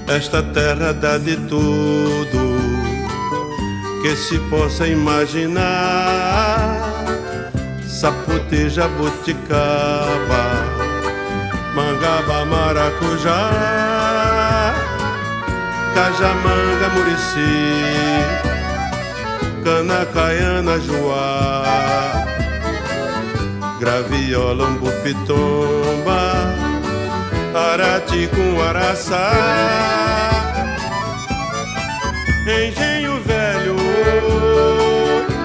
Esta terra dá de tudo que se possa imaginar: sapoti, jabuticaba, mangaba, maracujá, cajamanga, murici, cana, caiana, joá, graviola, umbu, pitomba, arati com araçá, engenho